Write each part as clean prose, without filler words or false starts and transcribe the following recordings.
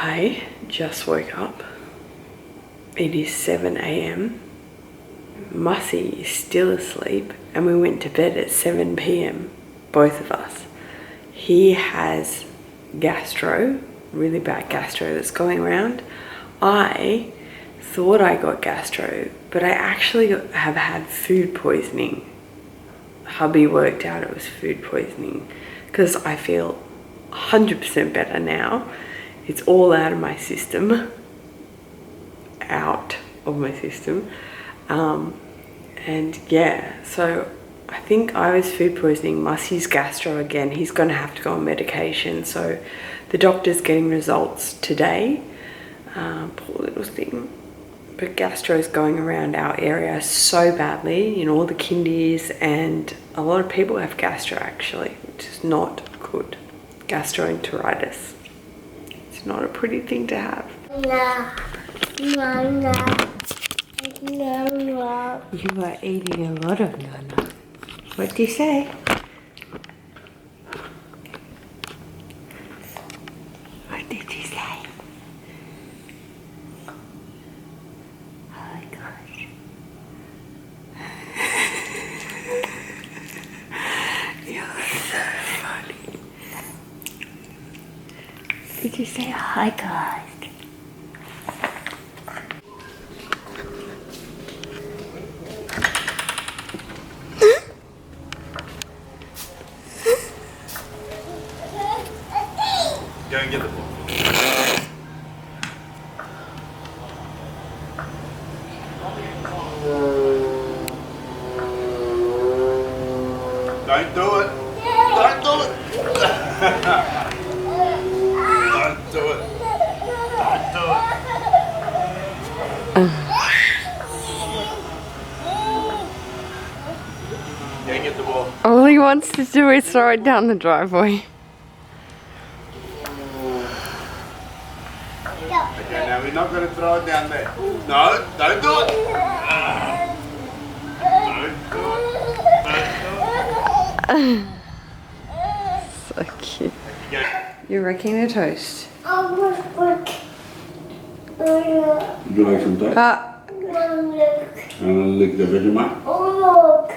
I just woke up. It is 7 a.m. Mussy is still asleep and we went to bed at 7 p.m. both of us. He has gastro, really bad gastro that's going around. I thought I got gastro, but I actually have had food poisoning. Hubby worked out it was food poisoning because I feel 100% better now. It's all out of my system. And yeah, so I think I was food poisoning. Mussy's gastro again. He's going to have to go on medication. So the doctor's getting results today. Poor little thing. But gastro is going around our area so badly in all the kindies, and a lot of people have gastro actually, which is not good. Gastroenteritis. It's not a pretty thing to have. No. You are eating a lot of nana. What do you say? What did you say? Oh my gosh. You're so funny. Did you say hi, guys? Go and get the ball. Don't do it. Don't do it. Don't do it. Don't do it. Go and get the ball. All he wants to do is throw it down the driveway. Okay, now we're not going to throw it down there. No, don't do it. Don't do it. Don't do it. So cute. Okay. You're wrecking a toast. Look. Would you like some toast? And lick the Vegemite? Look.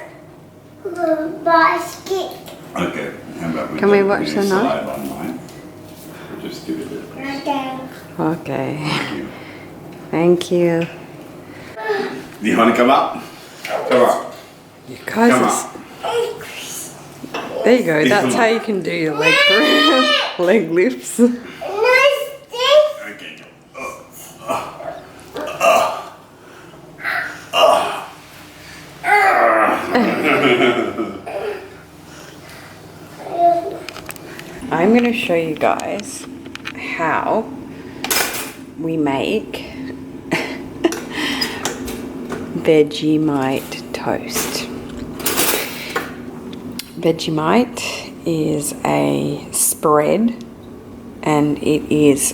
Basket. Okay. How about we Can we don't watch put the any knife? saliva on mine? We'll just give it a bit. Okay. Okay. Thank you. Thank you. Do you want to come up? Come up. You guys Come are... up. There you go. That's Come how on. you can do your leg lifts. Nice thing. Okay. I'm going to show you guys how we make Vegemite toast. Vegemite is a spread, and it's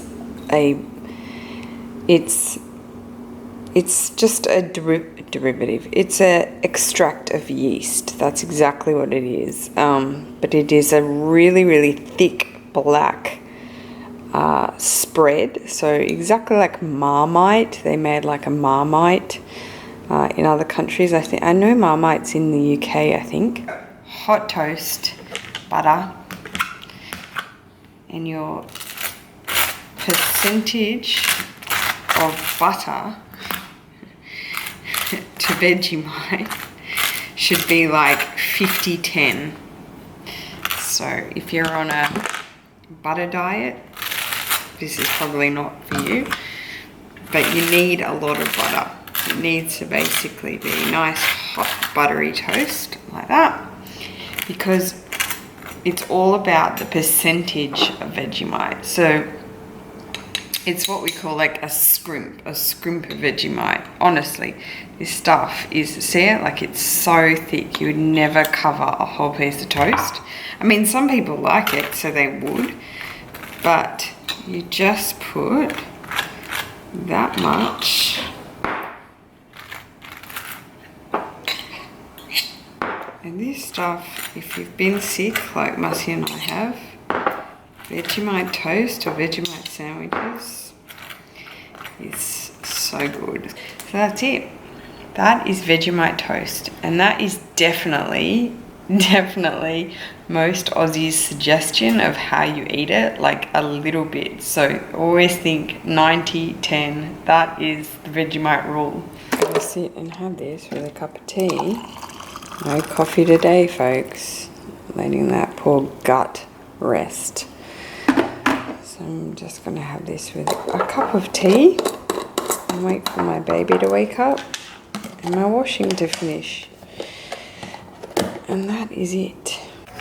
just a derivative. It's an extract of yeast. That's exactly what it is. But it is a really, really thick black spread. So exactly like Marmite. They made like a Marmite in other countries. I know Marmite's in the UK, I think. Hot toast, butter, and your percentage of butter to Vegemite should be like 50-10. So if you're on a butter diet, this is probably not for you, but you need a lot of butter. It needs to basically be nice hot buttery toast like that, because it's all about the percentage of Vegemite. So it's what we call like a scrimp of Vegemite. Honestly, this stuff is, see it? Like it's so thick, you would never cover a whole piece of toast. I mean, some people like it, so they would, but you just put that much. And this stuff, if you've been sick, like Mussy and I have, Vegemite toast or Vegemite sandwiches is so good. So that's it. That is Vegemite toast, and that is definitely most Aussies' suggestion of how you eat it, like a little bit. So always think 90-10. That is the Vegemite rule. I'm gonna sit and have this with a cup of tea. No coffee today, folks. Letting that poor gut rest. So I'm just gonna have this with a cup of tea and wait for my baby to wake up and my washing to finish. And that is it.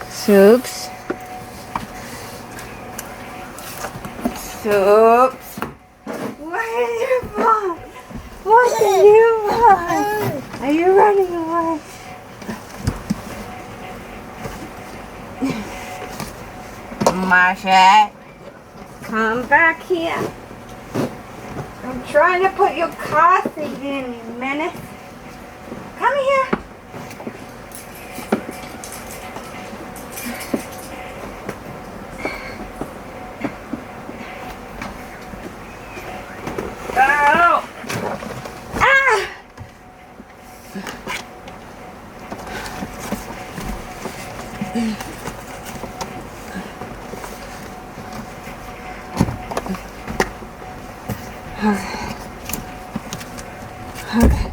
Soups. Soups. What do you want? What do you want? Are you running away? Masha, come back here. I'm trying to put your car seat in, you menace. Come here. Oh. Ah. Okay.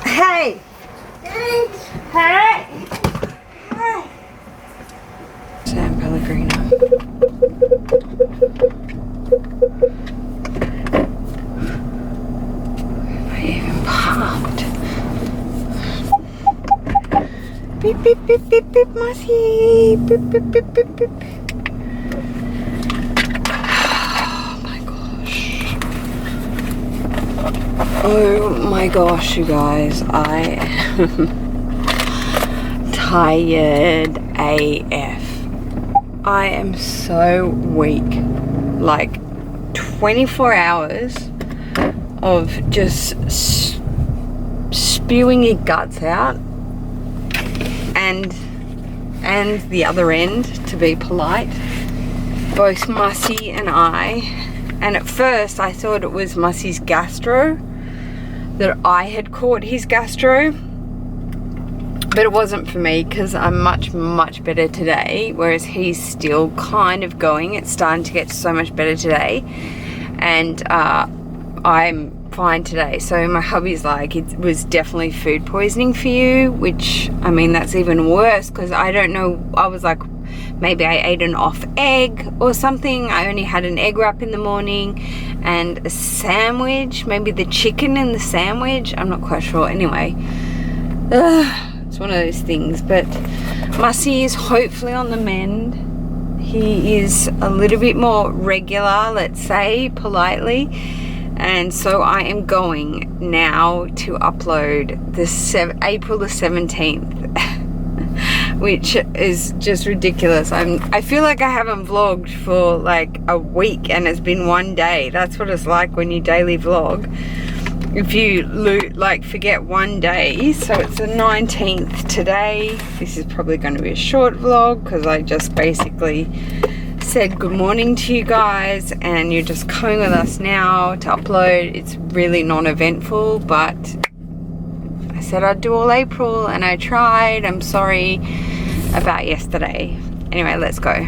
Hey! Hey! Hey! San Pellegrino. I even parked. Beep beep beep beep beep, Mossy. Beep beep beep beep beep. Oh my gosh, you guys, I am tired AF. I am so weak. Like 24 hours of just spewing your guts out, and the other end, to be polite, both Mussy and I. And at first I thought it was Mussy's gastro, that I had caught his gastro, but it wasn't for me because I'm much better today, whereas he's still kind of going. It's starting to get so much better today, and I'm fine today. So my hubby's like, it was definitely food poisoning for you, which, I mean, that's even worse because I don't know. I was like, maybe I ate an off egg or something. I only had an egg wrap in the morning and a sandwich, maybe the chicken in the sandwich, I'm not quite sure. Anyway, it's one of those things. But Mussy is hopefully on the mend. He is a little bit more regular, let's say politely, and so I am going now to upload April the 17th. Which is just ridiculous. I feel like I haven't vlogged for like a week and it's been one day. That's what it's like when you daily vlog. If you like forget one day. So it's the 19th today. This is probably going to be a short vlog because I just basically said good morning to you guys and you're just coming with us now to upload. It's really non-eventful, but I said I'd do all April and I tried. I'm sorry about yesterday. Anyway, let's go. I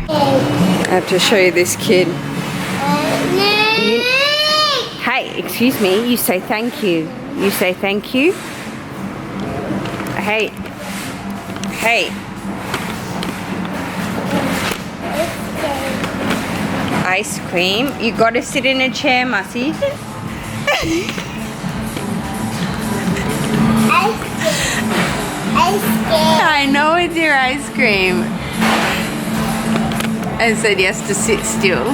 have to show you this kid. Hey, excuse me, you say thank you. You say thank you. Hey. Hey. Ice cream. You gotta sit in a chair, Mussy. I know it's your ice cream. I said he has to sit still.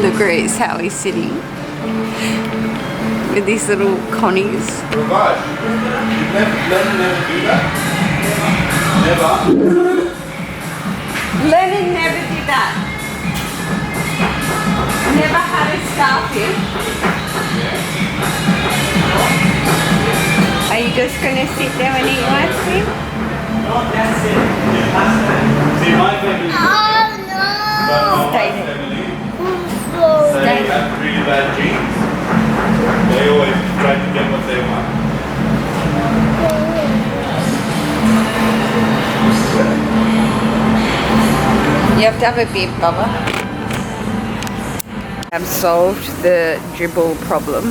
Look at how he's sitting with these little connies. Ravash, you never do that? Never? Lennon never did that. Never had a starfish. Are you just going to sit there and eat your ice cream? No, that's it. See, my favorite. You have to have a bib, Bubba. I've solved the dribble problem.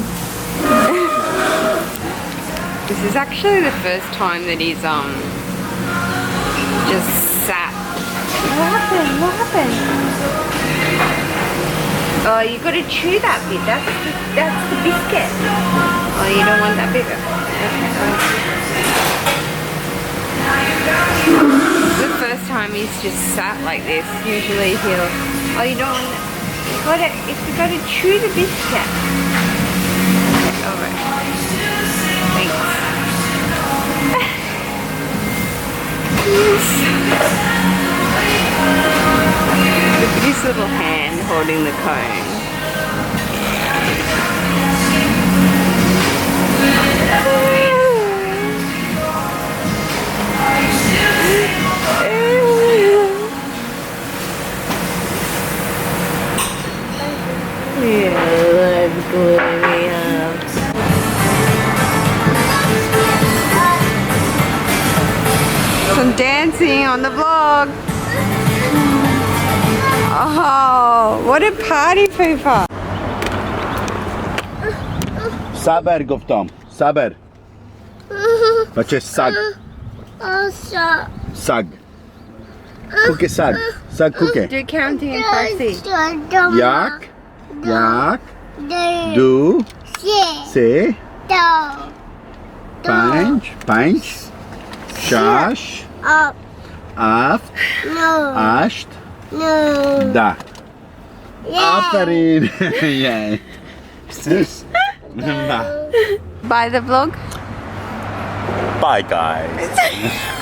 This is actually the first time that he's just sat. What happened? What happened? Oh, you got to chew that bit. That's the biscuit. Oh, you don't want that bit. Okay. The first time he's just sat like this. Usually he'll. Oh, you don't want. You got to chew the biscuit. Okay, alright. Thanks. Look at his little hand holding the cone. Yeah, let's glue me up. Some dancing on the vlog. Oh, what a party pooper. Saber گفتم. Saber. بچه سگ. سگ. کوکه سگ. سگ کوکه. Do counting in Farsi. یک. یک. دو. سه. پنج. پنج. شش. هفت. هشت. ده. آفرین. Bye the vlog. Bye guys.